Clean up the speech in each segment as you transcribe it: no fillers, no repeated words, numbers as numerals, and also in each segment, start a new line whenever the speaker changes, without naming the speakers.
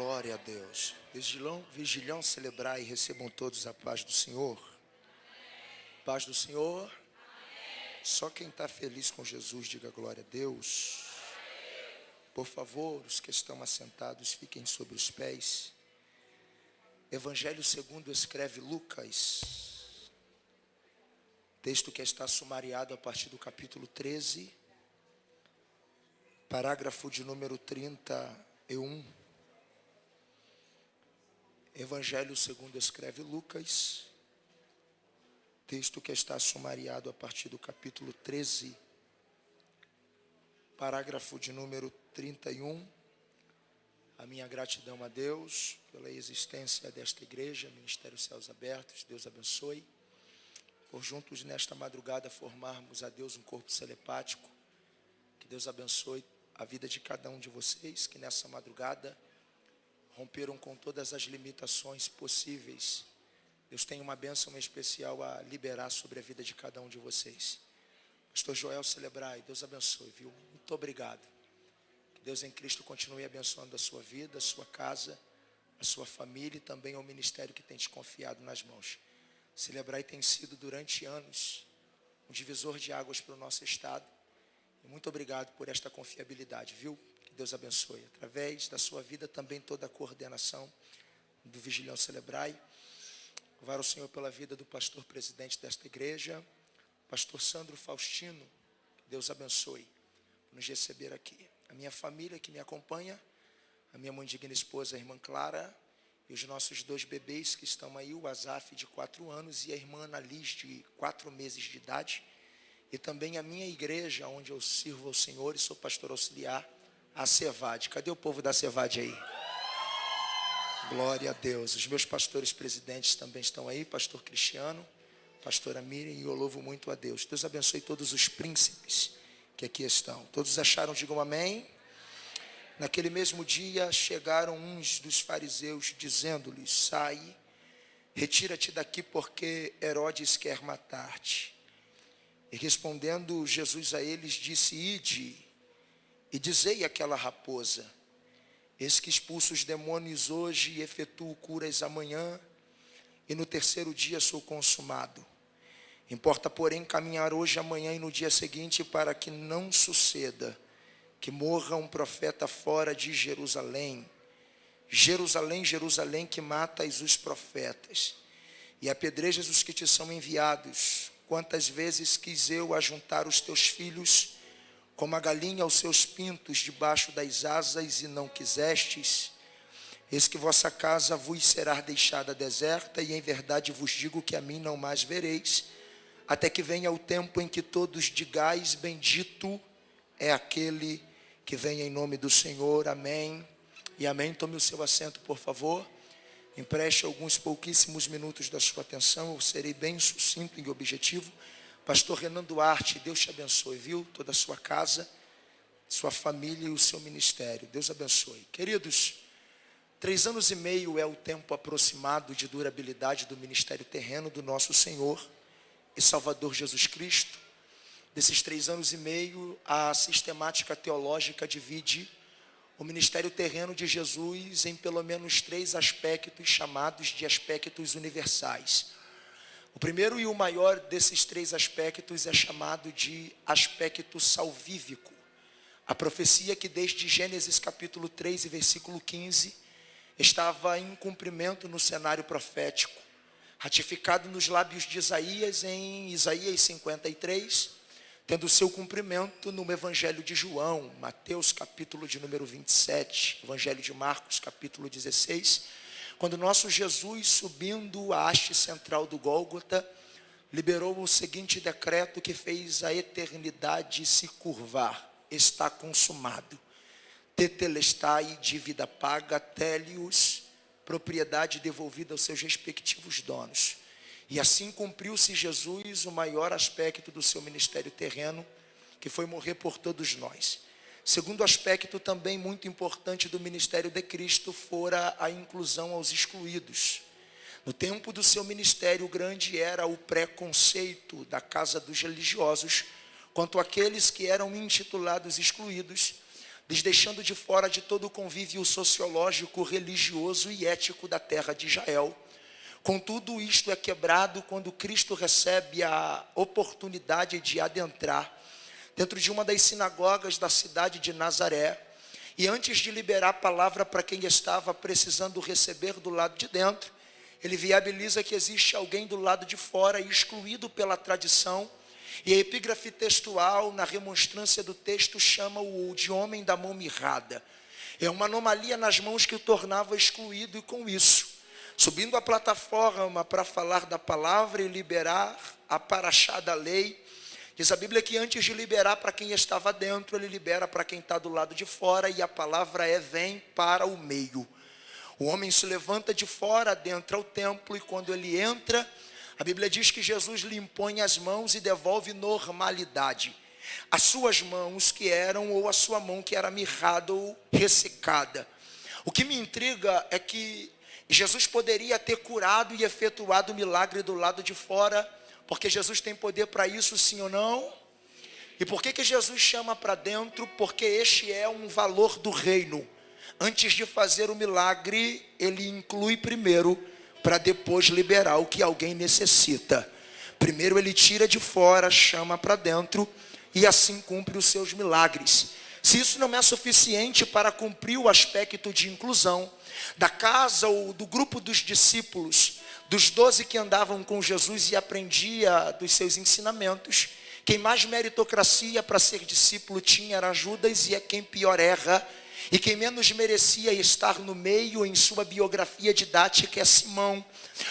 Glória a Deus. Vigilhão, celebrar e recebam todos a paz do Senhor. Paz do Senhor. Só quem está feliz com Jesus, diga glória a Deus. Por favor, os que estão assentados, fiquem sobre os pés. Evangelho segundo escreve Lucas. Texto que está sumariado a partir do capítulo 13. Parágrafo de número 31. Evangelho segundo escreve Lucas. Texto que está sumariado a partir do capítulo 13. Parágrafo de número 31. A minha gratidão a Deus pela existência desta igreja, Ministério Céus Abertos. Deus abençoe. Por juntos nesta madrugada formarmos a Deus um corpo telepático. Que Deus abençoe a vida de cada um de vocês que nessa madrugada romperam com todas as limitações possíveis. Deus tem uma bênção especial a liberar sobre a vida de cada um de vocês. Pastor Joel Celebrai, Deus abençoe, viu? Muito obrigado. Que Deus em Cristo continue abençoando a sua vida, a sua casa, a sua família e também ao ministério que tem te confiado nas mãos. Celebrai tem sido durante anos um divisor de águas para o nosso estado. E muito obrigado por esta confiabilidade, viu? Que Deus abençoe. Através da sua vida também toda a coordenação do Vigilhão Celebrai. Louvar o Senhor pela vida do pastor presidente desta igreja, pastor Sandro Faustino. Que Deus abençoe por nos receber aqui. A minha família que me acompanha, a minha mãe digna esposa, a irmã Clara, e os nossos 2 bebês que estão aí, o Azaf de 4 anos e a irmã Annalise de 4 meses de idade. E também a minha igreja, onde eu sirvo ao Senhor e sou pastor auxiliar, a Cevade. Cadê o povo da Cevade aí? Glória a Deus. Os meus pastores presidentes também estão aí, pastor Cristiano, pastora Miriam, e eu louvo muito a Deus. Deus abençoe todos os príncipes que aqui estão. Todos acharam, digam amém. Naquele mesmo dia chegaram uns dos fariseus dizendo-lhes: sai, retira-te daqui porque Herodes quer matar-te. E respondendo Jesus a eles disse: ide e dizei àquela raposa: eis que expulso os demônios hoje e efetuo curas amanhã, e no terceiro dia sou consumado. Importa, porém, caminhar hoje, amanhã e no dia seguinte, para que não suceda que morra um profeta fora de Jerusalém. Jerusalém, Jerusalém, que matas os profetas e apedrejas os que te são enviados. Quantas vezes quis eu ajuntar os teus filhos, como a galinha aos seus pintos debaixo das asas, e não quisestes? Eis que vossa casa vos será deixada deserta, e em verdade vos digo que a mim não mais vereis, até que venha o tempo em que todos digais: bendito é aquele que vem em nome do Senhor. Amém e amém. Tome o seu assento, por favor. Empreste alguns pouquíssimos minutos da sua atenção. Eu serei bem sucinto e objetivo. Pastor Renan Duarte, Deus te abençoe, viu? Toda a sua casa, sua família e o seu ministério. Deus abençoe. Queridos, 3 anos e meio é o tempo aproximado de durabilidade do ministério terreno do nosso Senhor e Salvador Jesus Cristo. Desses 3 anos e meio, a sistemática teológica divide o ministério terreno de Jesus em pelo menos 3 aspectos chamados de aspectos universais. O primeiro e o maior desses 3 aspectos é chamado de aspecto salvífico. A profecia que desde Gênesis capítulo 3 e versículo 15 estava em cumprimento no cenário profético, ratificado nos lábios de Isaías em Isaías 53, tendo seu cumprimento no Evangelho de João, Mateus capítulo de número 27, Evangelho de Marcos capítulo 16, quando nosso Jesus, subindo a haste central do Gólgota, liberou o seguinte decreto que fez a eternidade se curvar: está consumado. Tetelestai, dívida paga, télios, propriedade devolvida aos seus respectivos donos. E assim cumpriu-se Jesus o maior aspecto do seu ministério terreno, que foi morrer por todos nós. Segundo aspecto também muito importante do ministério de Cristo fora a inclusão aos excluídos. No tempo do seu ministério, grande era o preconceito da casa dos religiosos quanto àqueles que eram intitulados excluídos, lhes deixando de fora de todo o convívio sociológico, religioso e ético da terra de Israel. Contudo, isto é quebrado quando Cristo recebe a oportunidade de adentrar dentro de uma das sinagogas da cidade de Nazaré. E antes de liberar a palavra para quem estava precisando receber do lado de dentro, ele viabiliza que existe alguém do lado de fora, excluído pela tradição. E a epígrafe textual, na remonstrância do texto, chama-o de homem da mão mirrada. É uma anomalia nas mãos que o tornava excluído, e com isso, subindo a plataforma para falar da palavra e liberar a paraxá da lei, diz a Bíblia que antes de liberar para quem estava dentro, ele libera para quem está do lado de fora, e a palavra é: vem para o meio. O homem se levanta de fora, adentra o templo, e quando ele entra, a Bíblia diz que Jesus lhe impõe as mãos e devolve normalidade. As suas mãos que eram, ou a sua mão que era mirrada ou ressecada. O que me intriga é que Jesus poderia ter curado e efetuado o milagre do lado de fora, porque Jesus tem poder para isso, sim ou não? E por que Jesus chama para dentro? Porque este é um valor do reino. Antes de fazer o milagre, ele inclui primeiro, para depois liberar o que alguém necessita. Primeiro ele tira de fora, chama para dentro, e assim cumpre os seus milagres. Se isso não é suficiente para cumprir o aspecto de inclusão da casa ou do grupo dos discípulos, dos 12 que andavam com Jesus e aprendia dos seus ensinamentos, quem mais meritocracia para ser discípulo tinha era Judas, e é quem pior erra. E quem menos merecia estar no meio em sua biografia didática é Simão.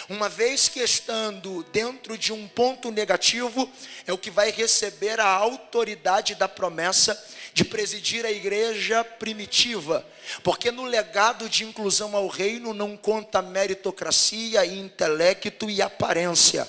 Uma vez que estando dentro de um ponto negativo, é o que vai receber a autoridade da promessa de presidir a igreja primitiva. Porque no legado de inclusão ao reino não conta meritocracia, intelecto e aparência.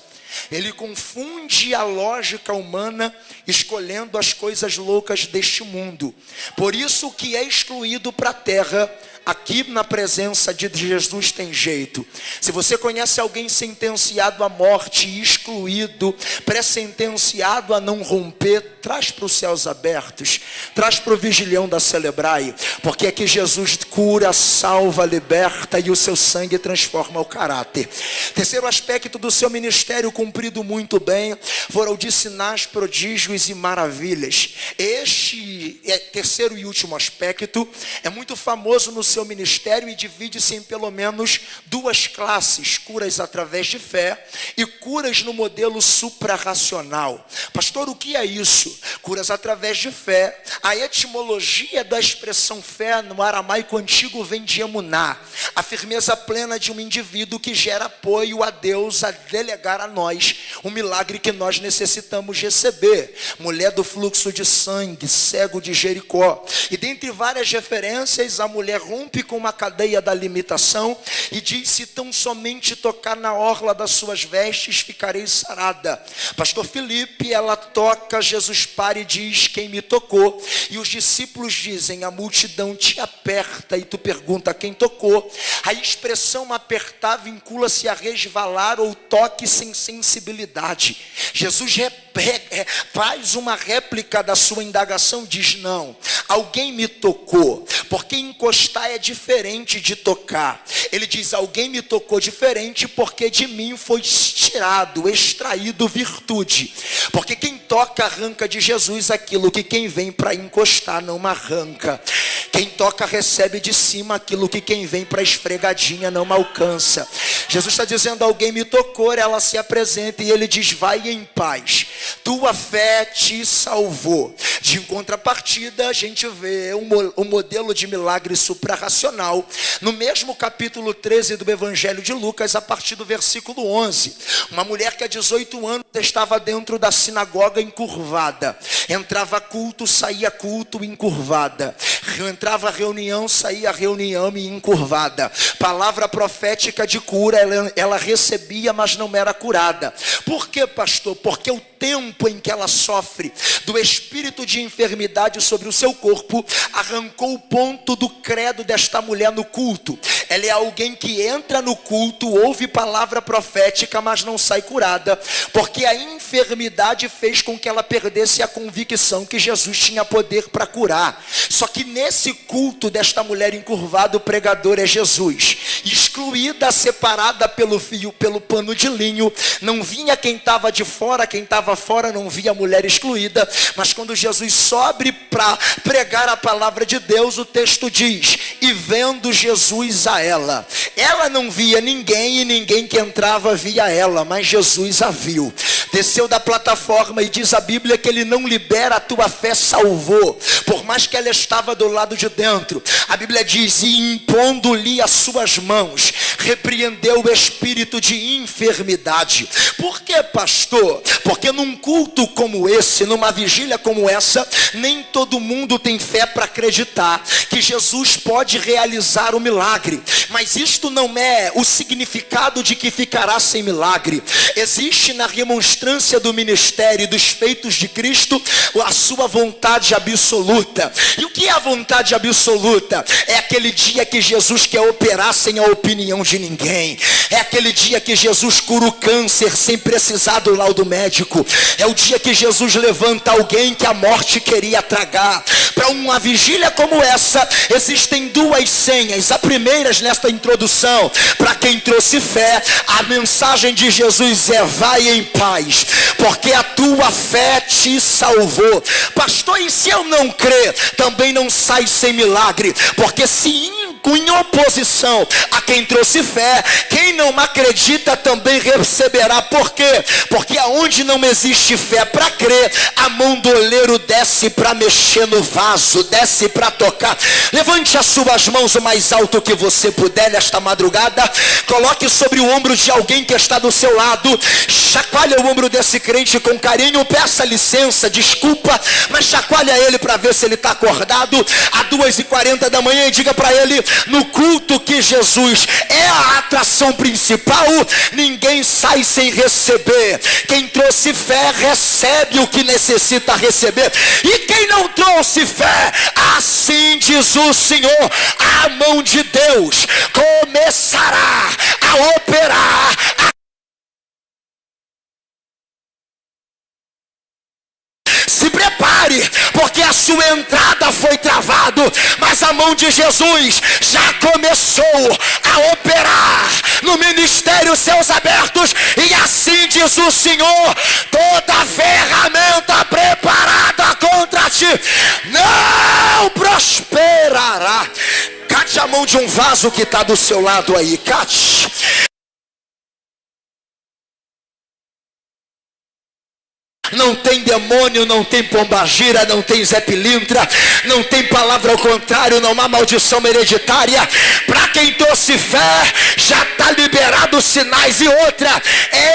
Ele confunde a lógica humana, escolhendo as coisas loucas deste mundo. Por isso o que é excluído para a terra, aqui na presença de Jesus tem jeito. Se você conhece alguém sentenciado à morte, excluído, pré-sentenciado a não romper, traz para os céus abertos, traz para o vigilhão da Celebrai, porque aqui Jesus cura, salva, liberta, e o seu sangue transforma o caráter. Terceiro aspecto do seu ministério cumprido muito bem, foram de sinais, prodígios e maravilhas. Este terceiro e último aspecto é muito famoso no seu ministério e divide-se em pelo menos duas classes: curas através de fé e curas no modelo suprarracional. Pastor, o que é isso? Curas através de fé. A etimologia da expressão fé no aramaico antigo vem de emuná, a firmeza plena de um indivíduo que gera apoio a Deus a delegar a nós o milagre que nós necessitamos receber. Mulher do fluxo de sangue, cego de Jericó. E dentre várias referências, a mulher rompe com uma cadeia da limitação e diz: se tão somente tocar na orla das suas vestes, ficarei sarada. Pastor Felipe, ela toca, Jesus para e diz: quem me tocou? E os discípulos dizem: a multidão te aperta. E tu pergunta: quem tocou? A expressão apertar vincula-se a resvalar ou toque sem sensibilidade. Jesus faz uma réplica da sua indagação, diz: não, alguém me tocou, porque encostar é diferente de tocar. Ele diz: alguém me tocou diferente, porque de mim foi tirado, extraído virtude. Porque quem toca arranca de Jesus aquilo que quem vem para encostar não arranca. Quem toca recebe de cima aquilo que quem vem para esfregadinha não alcança. Jesus está dizendo: alguém me tocou, ela se apresenta e ele diz: vai em paz, tua fé te salvou. De contrapartida, a gente vê o modelo de milagre suprarracional no mesmo capítulo 13 do Evangelho de Lucas, a partir do versículo 11. Uma mulher que há 18 anos estava dentro da sinagoga encurvada. Entrava culto, saía culto, encurvada. Entrava reunião, saía reunião e encurvada. Palavra profética de cura ela recebia, mas não era curada. Por quê, pastor? Porque o tempo em que ela sofre do espírito de enfermidade sobre o seu corpo, arrancou o ponto do credo desta mulher no culto. Ela é alguém que entra no culto, ouve palavra profética, mas não sai curada, porque a enfermidade fez com que ela perdesse a convicção que Jesus tinha poder para curar. Só que nesse culto desta mulher encurvada, o pregador é Jesus. Excluída, separada pelo fio, pelo pano de linho, não vinha quem estava de fora, quem estava fora não via a mulher excluída. Mas quando Jesus sobe para pregar a palavra de Deus, o texto diz: e vendo Jesus a ela não via ninguém, e ninguém que entrava via ela, mas Jesus a viu. Desceu da plataforma e diz a Bíblia que ele não libera, a tua fé salvou, por mais que ela estava do lado de dentro. A Bíblia diz: e impondo-lhe as suas mãos, repreendeu o espírito de enfermidade. Por que, pastor? Porque num culto como esse, numa vigília como essa, nem todo mundo tem fé para acreditar que Jesus pode realizar o milagre. Mas isto não é o significado de que ficará sem milagre. Existe na remonstrância do ministério e dos feitos de Cristo a sua vontade absoluta. E o que é a vontade absoluta? É aquele dia que Jesus quer operar sem a opinião de ninguém. É aquele dia que Jesus cura o câncer sem precisar do laudo médico. É o dia que Jesus levanta alguém que a morte queria tragar. Para uma vigília como essa, existem duas senhas. A primeira, nesta introdução, para quem trouxe fé, a mensagem de Jesus é: vai em paz, porque a tua fé te salvou. Pastor, e se eu não crer? Também não sai sem milagre, porque se em oposição a quem trouxe fé, quem não acredita também receberá. Por quê? Porque aonde não existe fé para crer, a mão do oleiro desce para mexer no vaso, desce para tocar. Levante as suas mãos o mais alto que você puder nesta madrugada, coloque sobre o ombro de alguém que está do seu lado, chacoalha o ombro desse crente com carinho, peça licença, desculpa, mas chacoalha ele para ver se ele está acordado às 2h40 da manhã e diga para ele: no culto que Jesus é a atração principal, ninguém sai sem receber. Quem trouxe fé recebe o que necessita receber, e quem não trouxe fé, assim diz o Senhor, a mão de Deus começará a operar. Se prepare, porque a sua entrada foi travada, mas a mão de Jesus já começou a operar no ministério céus abertos, e assim diz o Senhor: toda ferramenta preparada contra ti não prosperará. Cate a mão de um vaso que está do seu lado aí, cate. Não tem demônio, não tem pombagira, não tem Zé Pilintra, não tem palavra ao contrário, não há maldição hereditária. Para quem trouxe fé, já está liberado sinais. E outra,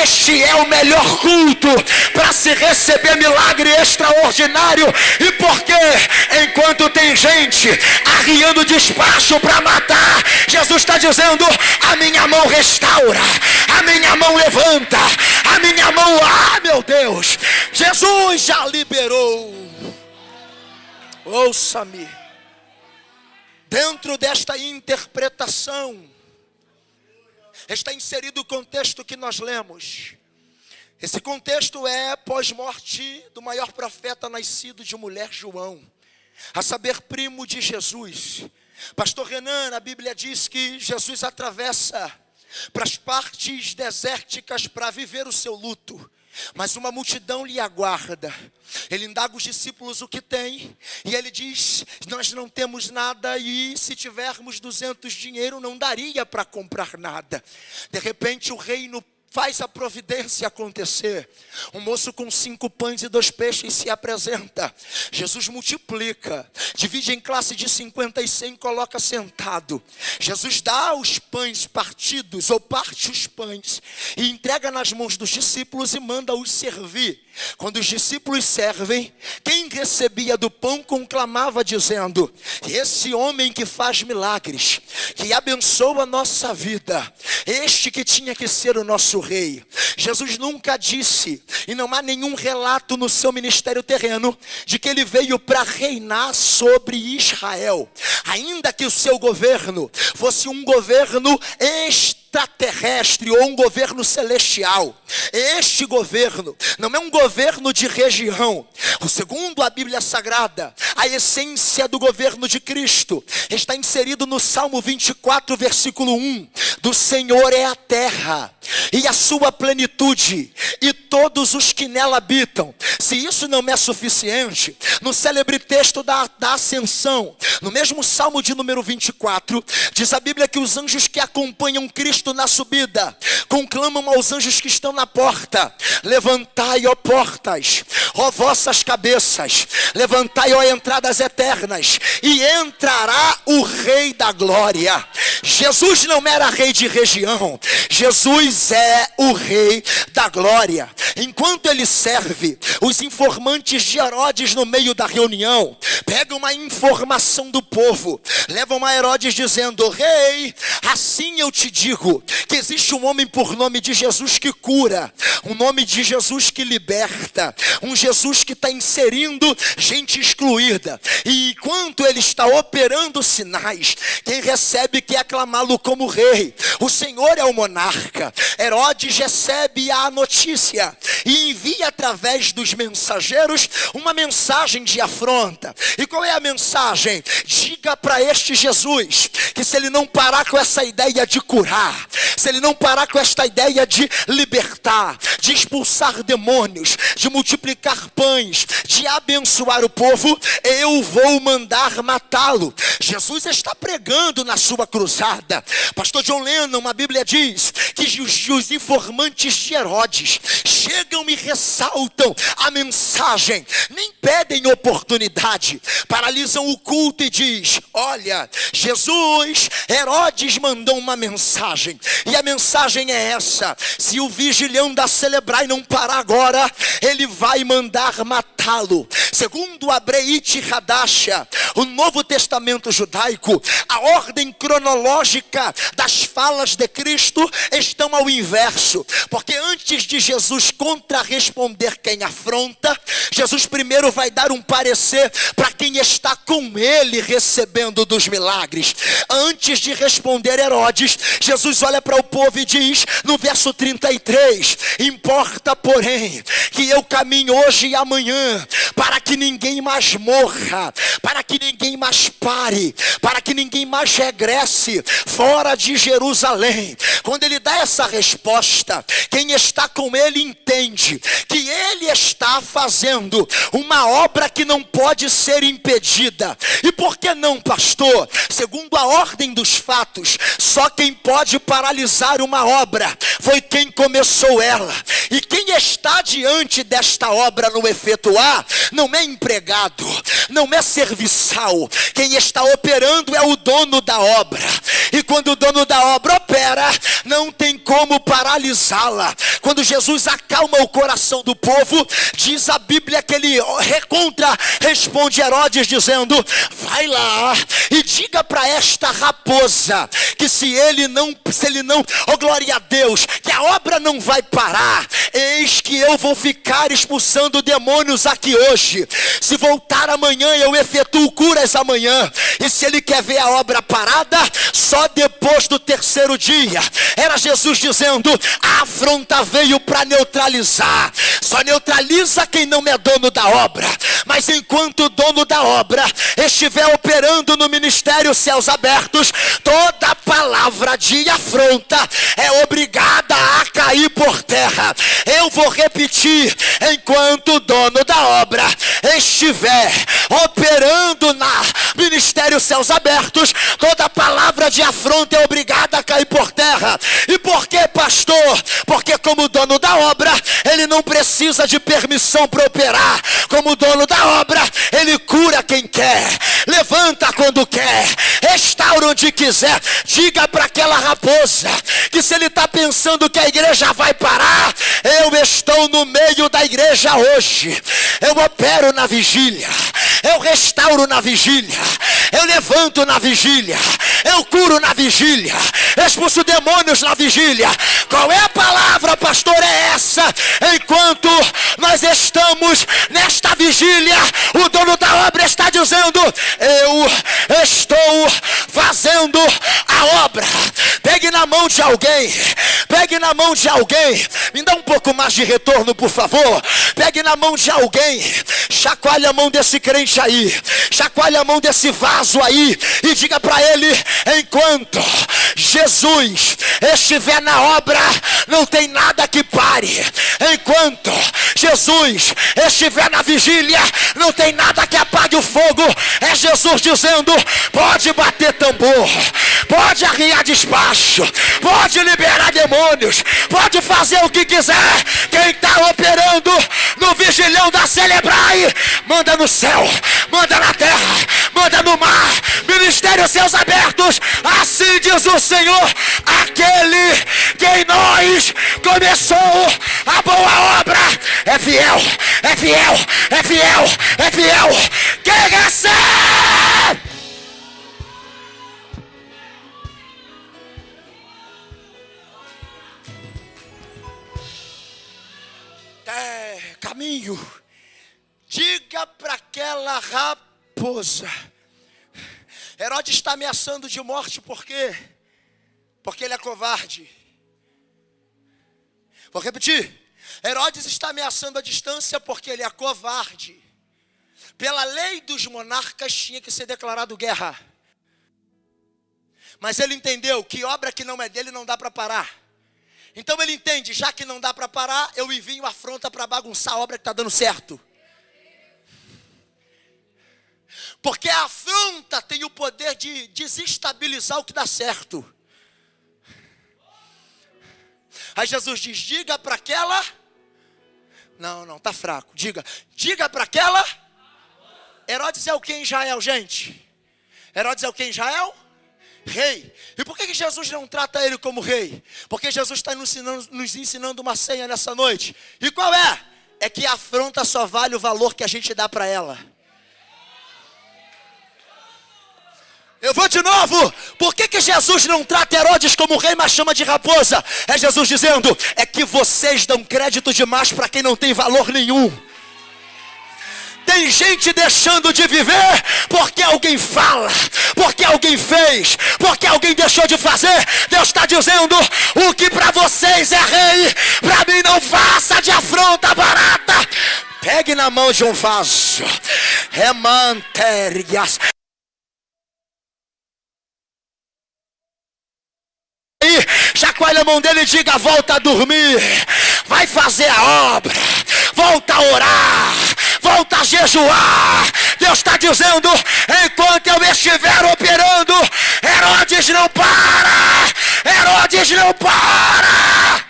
este é o melhor culto para se receber milagre extraordinário. E por quê? Enquanto tem gente arriando despacho para matar, Jesus está dizendo: a minha mão restaura, a minha mão levanta, a minha mão, meu Deus, Jesus já liberou. Ouça-me. Dentro desta interpretação está inserido o contexto que nós lemos. Esse contexto é pós-morte do maior profeta nascido de mulher, João, a saber, primo de Jesus. Pastor Renan, a Bíblia diz que Jesus atravessa para as partes desérticas para viver o seu luto, mas uma multidão lhe aguarda. Ele indaga os discípulos o que tem, e ele diz: nós não temos nada, e se tivermos 200 dinheiro não daria para comprar nada. De repente o reino faz a providência acontecer. Um moço com 5 pães e 2 peixes se apresenta. Jesus multiplica, divide em classe de 50 e 100, coloca sentado. Jesus dá os pães partidos, ou parte os pães, e entrega nas mãos dos discípulos e manda-os servir. Quando os discípulos servem, quem recebia do pão conclamava dizendo: esse homem que faz milagres, que abençoa a nossa vida, este que tinha que ser o nosso rei. Jesus nunca disse, e não há nenhum relato no seu ministério terreno, de que ele veio para reinar sobre Israel, ainda que o seu governo fosse um governo extraterrestre ou um governo celestial. Este governo não é um governo de região. Segundo a Bíblia Sagrada, a essência do governo de Cristo está inserido no Salmo 24, versículo 1. Do Senhor é a terra e a sua plenitude, e todos os que nela habitam. Se isso não é suficiente, no célebre texto da ascensão, no mesmo Salmo de número 24, diz a Bíblia que os anjos que acompanham Cristo na subida conclamam aos anjos que estão na porta: levantai, ó portas, ó vossas cabeças, levantai, ó entradas eternas, e entrará o Rei da Glória. Jesus não era rei de região, Jesus é o Rei da Glória. Enquanto ele serve, os informantes de Herodes no meio da reunião pegam uma informação do povo, levam a Herodes dizendo: rei, assim eu te digo, que existe um homem por nome de Jesus que cura, um nome de Jesus que liberta, um Jesus que está inserindo gente excluída, e enquanto ele está operando sinais, quem recebe quer aclamá-lo como rei. O Senhor é o monarca. Herodes recebe a notícia e envia através dos mensageiros uma mensagem de afronta. E qual é a mensagem? Diga para este Jesus que se ele não parar com essa ideia de curar, se ele não parar com esta ideia de libertar, de expulsar demônios, de multiplicar pães, de abençoar o povo, eu vou mandar matá-lo. Jesus está pregando na sua cruzada. Pastor John Lennon, a Bíblia diz que os informantes de Herodes chegam e ressaltam a mensagem, nem pedem oportunidade, paralisam o culto e diz: olha, Jesus, Herodes mandou uma mensagem, e a mensagem é essa: se o vigilhão da Celebrai não parar agora, ele vai mandar matá-lo. Segundo a Breit Hadasha, o Novo Testamento judaico, a ordem cronológica das falas de Cristo estão ao inverso, porque antes de Jesus contrarresponder quem afronta, Jesus primeiro vai dar um parecer para quem está com ele recebendo dos milagres. Antes de responder Herodes, Jesus olha para o povo e diz no verso 33: importa porém que eu caminhe hoje e amanhã, para que ninguém mais morra, para que ninguém mais pare, para que ninguém mais regresse fora de Jerusalém. Quando ele dá essa resposta, quem está com ele entende que ele está fazendo uma obra que não pode ser impedida. E por que não, pastor? Segundo a ordem dos fatos, só quem pode paralisar uma obra foi quem começou ela. E quem está diante desta obra no efetuar não é empregado, não é serviçal. Quem está operando é o dono da obra. E quando o dono da obra opera, não tem como paralisá-la. Quando Jesus acalma o coração do povo, diz a Bíblia que ele responde Herodes dizendo: vai lá e diga para esta raposa que se ele não, oh glória a Deus, que a obra não vai parar. Eis que eu vou ficar expulsando demônios aqui hoje. Se voltar amanhã, eu efetuo curas amanhã. E se ele quer ver a obra parada, só depois do terceiro dia. Era Jesus dizendo: a afronta veio para neutralizar. Só neutraliza quem não é dono da obra. Mas enquanto o dono da obra estiver operando no ministério Céus Abertos, toda palavra de afronta é obrigada a cair por terra. Eu vou repetir: enquanto o dono da obra estiver operando na ministério Céus Abertos, toda palavra de afronta é obrigada a cair por terra. E por que, pastor? Porque como dono da obra, ele não precisa de permissão para operar. Como dono da obra, ele cura quem quer, levanta quando quer, restaura onde quiser. Diga para aquela raposa que se ele está pensando que a igreja vai parar, eu estou no meio da igreja hoje. Eu opero na vigília, eu restauro na vigília, eu levanto na vigília, eu curo na vigília, expulso demônios na vigília. Qual é a palavra, pastor? É essa. Enquanto nós estamos nesta vigília, o dono da obra está dizendo: eu estou fazendo a obra. Pegue na mão de alguém, pegue na mão de alguém, me dá um pouco mais de retorno, por favor. Pegue na mão de alguém, chacoalhe a mão desse crente aí, chacoalhe a mão desse vaso aí e diga para ele: enquanto Jesus estiver na obra, não tem nada que pare. Enquanto Jesus estiver na vigília, não tem nada que apague o fogo. É Jesus dizendo: pode bater tambor, pode arriar despacho, pode liberar demônios, pode fazer o que quiser. Quem está operando no vigilhão da Celebrai, manda no céu, manda na terra, manda no mar, ministérios céus abertos. Assim diz o Senhor, aquele que em nós começou a boa obra é fiel, é fiel, é fiel, é fiel. Quem recebe? Caminho. Diga para aquela raposa: Herodes está ameaçando de morte, por quê? Porque ele é covarde. Vou repetir: Herodes está ameaçando a distância porque ele é covarde. Pela lei dos monarcas tinha que ser declarado guerra. Mas ele entendeu que obra que não é dele não dá para parar. Então ele entende: já que não dá para parar, eu envio afronta para bagunçar a obra que está dando certo. Porque a afronta tem o poder de desestabilizar o que dá certo. Aí Jesus diz: diga para aquela... Não, tá fraco. Diga para aquela... Herodes é o que em Israel, gente? Herodes é o que em Israel? Rei. E por que Jesus não trata ele como rei? Porque Jesus está nos ensinando uma senha nessa noite. E qual é? É que a afronta só vale o valor que a gente dá para ela. Eu vou de novo. Por que Jesus não trata Herodes como rei, mas chama de raposa? É Jesus dizendo: é que vocês dão crédito demais para quem não tem valor nenhum. Tem gente deixando de viver porque alguém fala, porque alguém fez, porque alguém deixou de fazer. Deus está dizendo: o que para vocês é rei, para mim não faça de afronta barata. Pegue na mão de um vaso, remantérias. Chacoalha a mão dele e diga: volta a dormir, vai fazer a obra, volta a orar, volta a jejuar. Deus está dizendo: enquanto eu estiver operando, Herodes não para, Herodes não para.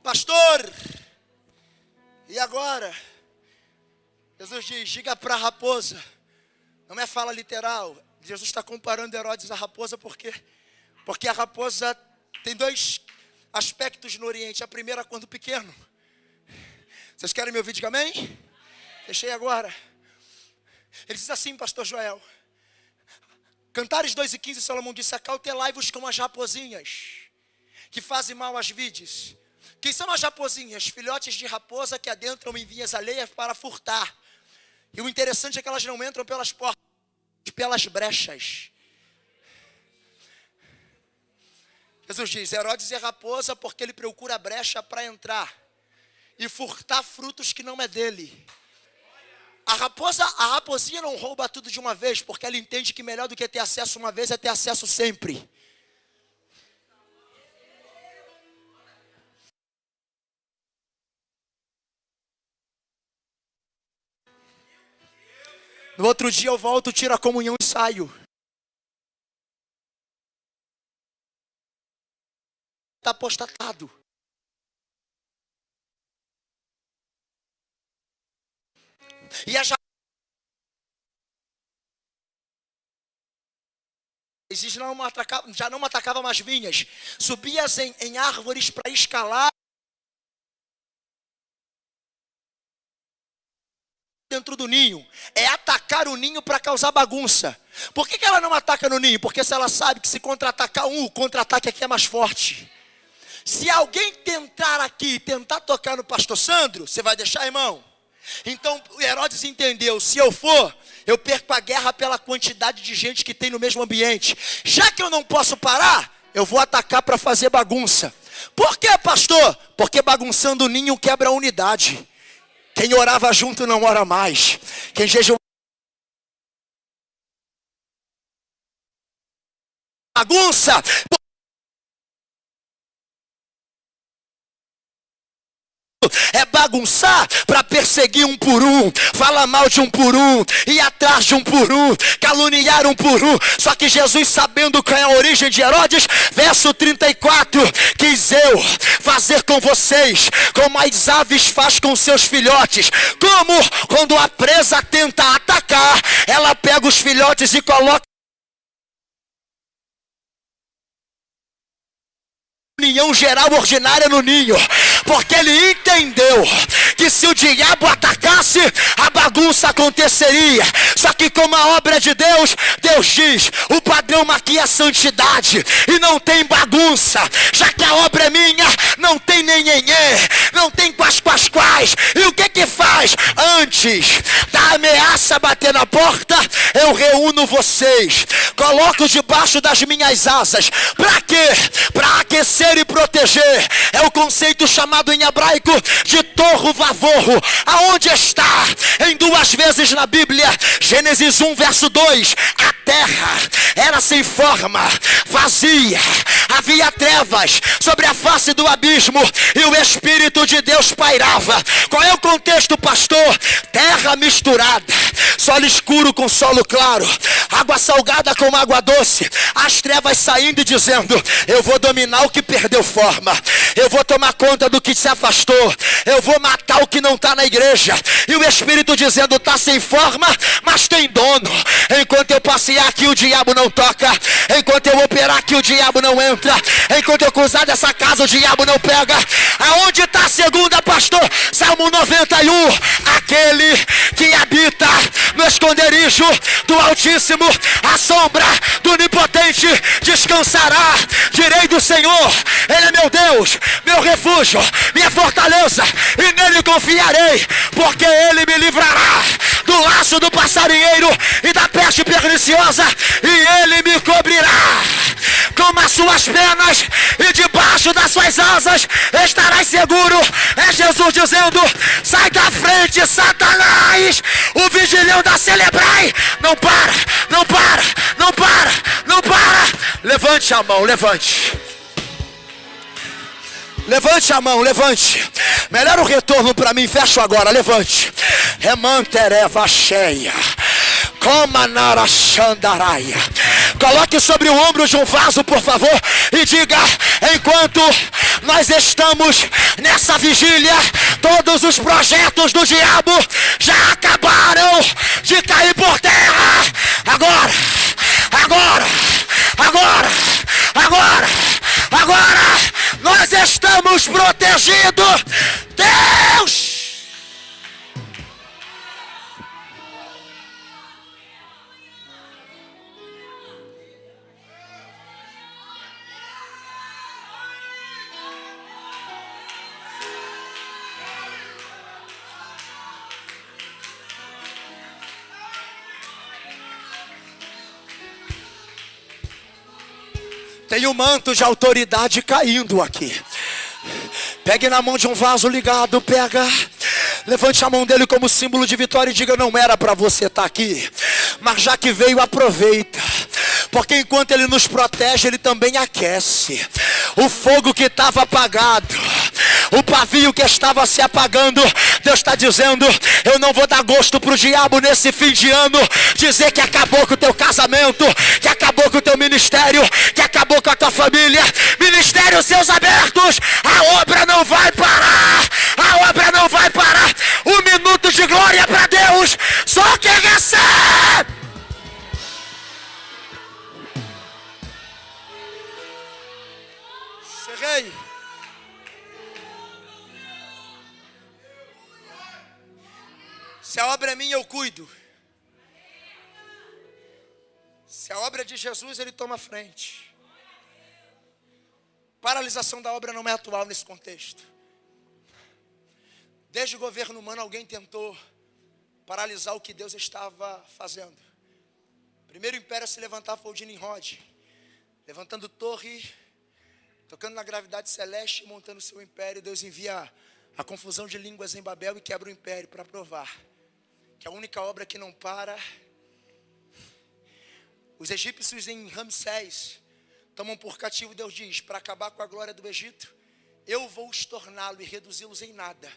Pastor, e agora? Jesus diz: diga para a raposa. Não é fala literal. Jesus está comparando Herodes à raposa porque a raposa tem dois aspectos no Oriente. A primeira, quando pequeno. Vocês querem me ouvir? Diga amém? Deixei agora. Ele diz assim, pastor Joel: Cantares 2:15, Salomão disse: acautelai-vos com as raposinhas que fazem mal às vides. Quem são as raposinhas? Filhotes de raposa que adentram em vinhas alheias para furtar. E o interessante é que elas não entram pelas portas, pelas brechas. Jesus diz: Herodes é raposa porque ele procura a brecha para entrar e furtar frutos que não é dele. A raposinha não rouba tudo de uma vez, porque ela entende que melhor do que ter acesso uma vez é ter acesso sempre. No outro dia eu volto, tiro a comunhão e saio. Está apostatado. E a já não atacava mais vinhas. Subias em árvores para escalar dentro do ninho. É atacar o ninho para causar bagunça. Por que ela não ataca no ninho? Porque se ela sabe que se contra-atacar o contra-ataque aqui é mais forte. Se alguém tentar tocar no pastor Sandro, você vai deixar, irmão? Então Herodes entendeu, se eu for, eu perco a guerra pela quantidade de gente que tem no mesmo ambiente. Já que eu não posso parar, eu vou atacar para fazer bagunça. Por quê, pastor? Porque bagunçando o ninho quebra a unidade. Quem orava junto não ora mais. Quem jejuava bagunça. É bagunçar para perseguir um por um, falar mal de um por um, ir atrás de um por um, caluniar um por um. Só que Jesus, sabendo qual é a origem de Herodes, verso 34, quis eu fazer com vocês como as aves faz com seus filhotes. Como quando a presa tenta atacar, ela pega os filhotes e coloca união geral ordinária no ninho, porque ele entendeu que se o diabo atacasse, a bagunça aconteceria. Só que como a obra é de Deus, Deus diz, o padrão aqui é santidade e não tem bagunça. Já que a obra é minha, não tem nhenhenhê, não tem quais. E o que faz? Antes da ameaça bater na porta, eu reúno vocês, coloco debaixo das minhas asas. Para quê? Para aquecer e proteger. É o conceito chamado em hebraico de torro vavorro. Aonde está? Em duas vezes na Bíblia. Gênesis 1 verso 2. A terra era sem forma, vazia, havia trevas sobre a face do abismo e o Espírito de Deus pairava. Qual é o contexto, pastor? Terra misturada, solo escuro com solo claro, água salgada com água doce, as trevas saindo e dizendo, eu vou dominar o que perdeu forma, eu vou tomar conta do que se afastou, eu vou matar o que não está na igreja. E o Espírito dizendo, está sem forma, mas tem dono. Enquanto eu passear aqui, o diabo não toca. Enquanto eu operar aqui, o diabo não entra. Enquanto eu cruzar dessa casa, o diabo não pega. Aonde está a segunda, pastor? Salmo 91. Aquele que habita no esconderijo do Altíssimo, a sombra do Onipotente descansará. Direi do Senhor, Ele é meu Deus, meu refúgio, minha fortaleza, e nele confiarei, porque Ele me livrará do laço do passarinheiro e da peste perniciosa, e Ele me cobrirá com as suas penas, e debaixo das suas asas estarás seguro. É Jesus dizendo, sai da frente, Satanás. O vigilão da Celebrai não para, não para, não para, não para. Levante a mão, levante. Levante a mão, levante. Melhor o retorno para mim, fecho agora, levante. Remantereva cheia. Comanara Xandaraia. Coloque sobre o ombro de um vaso, por favor, e diga, enquanto nós estamos nessa vigília, todos os projetos do diabo já acabaram de cair por terra. Agora, agora, agora, agora, agora, nós estamos protegidos. Deus! Tem um manto de autoridade caindo aqui. Pegue na mão de um vaso ligado, pega. Levante a mão dele como símbolo de vitória e diga, não era para você estar aqui, mas já que veio, aproveita. Porque enquanto Ele nos protege, Ele também aquece. O fogo que estava apagado, o pavio que estava se apagando, Deus está dizendo, eu não vou dar gosto para o diabo nesse fim de ano, dizer que acabou com o teu casamento, que acabou com o teu ministério, que acabou com a tua família. Ministérios seus abertos, a obra não vai parar, a obra não vai parar. Um minuto de glória para Deus, Cheguei. Se a obra é minha, eu cuido. Se a obra é de Jesus, ele toma a frente. Paralisação da obra não é atual nesse contexto. Desde o governo humano, alguém tentou paralisar o que Deus estava fazendo. O primeiro império a se levantar foi o de Nimrod, levantando torre, tocando na gravidade celeste, montando seu império. Deus envia a confusão de línguas em Babel e quebra o império para provar que a única obra que não para. Os egípcios em Ramsés tomam por cativo. Deus diz: para acabar com a glória do Egito, eu vou os torná-lo e reduzi-los em nada,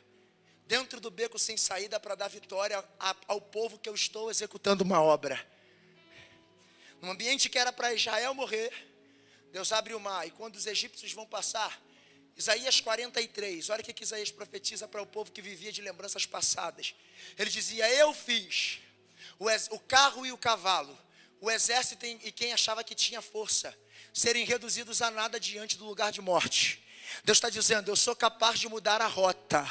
dentro do beco sem saída, para dar vitória ao povo que eu estou executando uma obra. Num ambiente que era para Israel morrer, Deus abre o mar, e quando os egípcios vão passar, Isaías 43, olha o que Isaías profetiza para o povo que vivia de lembranças passadas. Ele dizia: eu fiz o carro e o cavalo, o exército e quem achava que tinha força, serem reduzidos a nada diante do lugar de morte. Deus está dizendo: eu sou capaz de mudar a rota,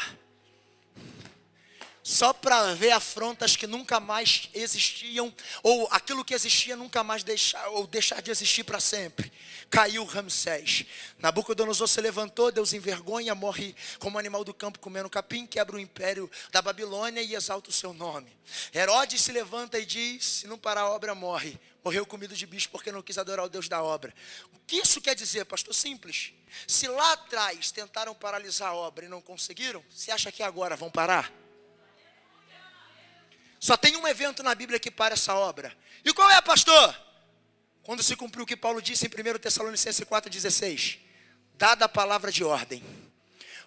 só para ver afrontas que nunca mais existiam, ou aquilo que existia nunca mais deixar de existir para sempre. Caiu Ramsés. Nabucodonosor se levantou, Deus envergonha, morre como animal do campo comendo capim, quebra o império da Babilônia e exalta o seu nome. Herodes se levanta e diz: se não parar a obra, morre. Morreu comido de bicho porque não quis adorar o Deus da obra. O que isso quer dizer, pastor? Simples. Se lá atrás tentaram paralisar a obra e não conseguiram, você acha que agora vão parar? Só tem um evento na Bíblia que para essa obra. E qual é, pastor? Quando se cumpriu o que Paulo disse em 1 Tessalonicenses 4,16. Dada a palavra de ordem,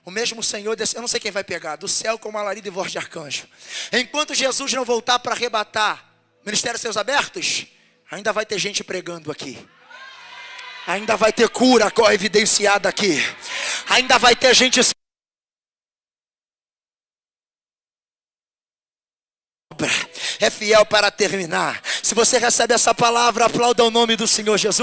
o mesmo Senhor desceu, eu não sei quem vai pegar, do céu com alarido e voz de arcanjo. Enquanto Jesus não voltar para arrebatar ministérios seus abertos, ainda vai ter gente pregando aqui. Ainda vai ter cura evidenciada aqui. Ainda vai ter gente... é fiel para terminar. Se você recebe essa palavra, aplauda o nome do Senhor Jesus.